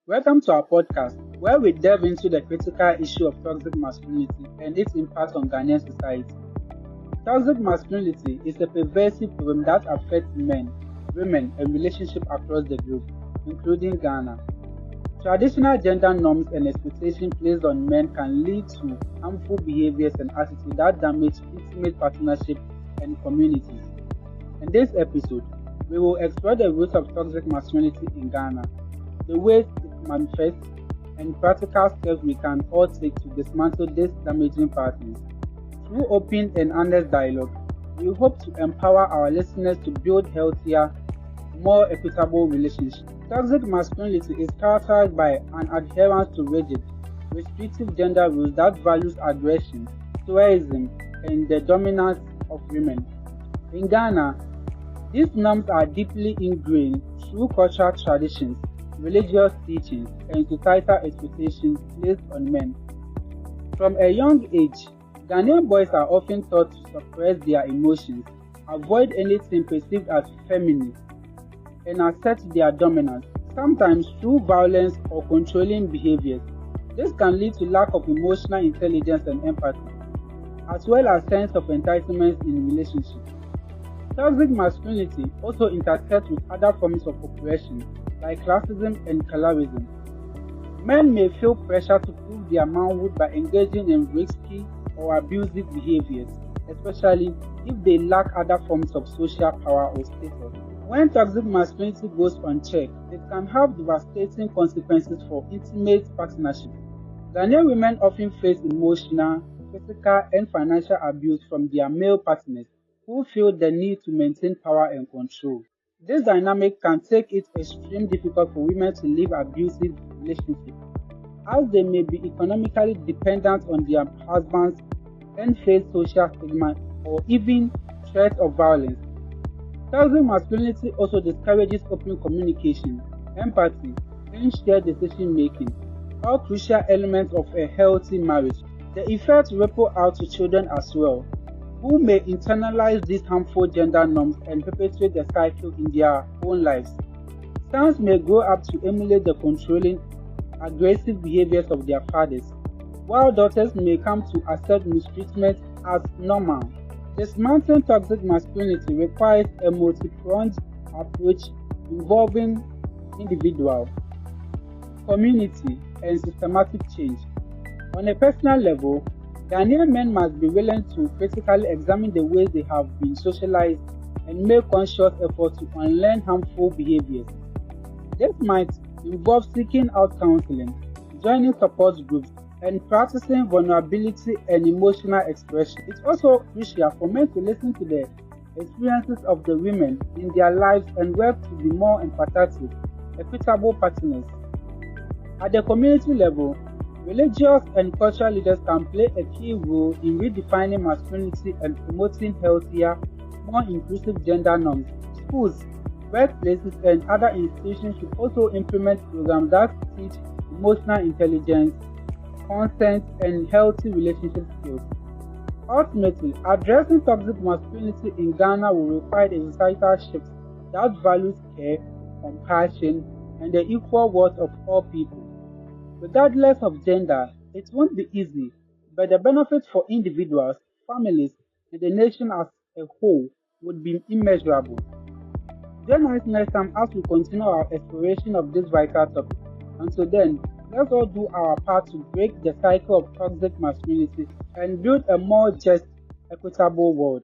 Welcome to our podcast, where we delve into the critical issue of toxic masculinity and its impact on Ghanaian society. Toxic masculinity is a pervasive problem that affects men, women, and relationships across the globe, including Ghana. Traditional gender norms and expectations placed on men can lead to harmful behaviors and attitudes that damage intimate partnerships and communities. In this episode, we will explore the roots of toxic masculinity in Ghana, the ways it manifests, and practical steps we can all take to dismantle these damaging patterns. Through open and honest dialogue, we hope to empower our listeners to build healthier, more equitable relationships. Toxic masculinity is characterized by an adherence to rigid, restrictive gender rules that values aggression, stoicism, and the dominance of women. In Ghana, these norms are deeply ingrained through cultural traditions, religious teachings, and societal expectations placed on men. From a young age, Ghanaian boys are often taught to suppress their emotions, avoid anything perceived as feminine, and accept their dominance, sometimes through violence or controlling behaviors. This can lead to lack of emotional intelligence and empathy, as well as sense of entitlement in relationships. Toxic masculinity also intersects with other forms of oppression, like classism and colorism. Men may feel pressure to prove their manhood by engaging in risky or abusive behaviors, especially if they lack other forms of social power or status. When toxic masculinity goes unchecked, it can have devastating consequences for intimate partnerships. Ghanaian women often face emotional, physical, and financial abuse from their male partners, who feel the need to maintain power and control. This dynamic can take it extremely difficult for women to live abusive relationships, as they may be economically dependent on their husbands and face social stigma or even threats of violence. Toxic masculinity also discourages open communication, empathy, and shared decision making, all crucial elements of a healthy marriage. The effects ripple out to children as well, who may internalize these harmful gender norms and perpetuate the cycle in their own lives. Sons may grow up to emulate the controlling, aggressive behaviors of their fathers, while daughters may come to accept mistreatment as normal. Dismantling toxic masculinity requires a multi-pronged approach involving individual, community, and systematic change. On a personal level, Ghanaian men must be willing to critically examine the ways they have been socialized and make conscious efforts to unlearn harmful behaviors. This might involve seeking out counseling, joining support groups, and practicing vulnerability and emotional expression. It's also crucial for men to listen to the experiences of the women in their lives and work to be more empathetic, equitable partners. At the community level, religious and cultural leaders can play a key role in redefining masculinity and promoting healthier, more inclusive gender norms. Schools, workplaces, and other institutions should also implement programs that teach emotional intelligence, consent, and healthy relationship skills. Ultimately, addressing toxic masculinity in Ghana will require a societal shift that values care, compassion, and the equal worth of all people. Regardless of gender, it won't be easy, but the benefits for individuals, families, and the nation as a whole would be immeasurable. Join us next time as we continue our exploration of this vital topic. Until then, let's all do our part to break the cycle of toxic masculinity and build a more just, equitable world.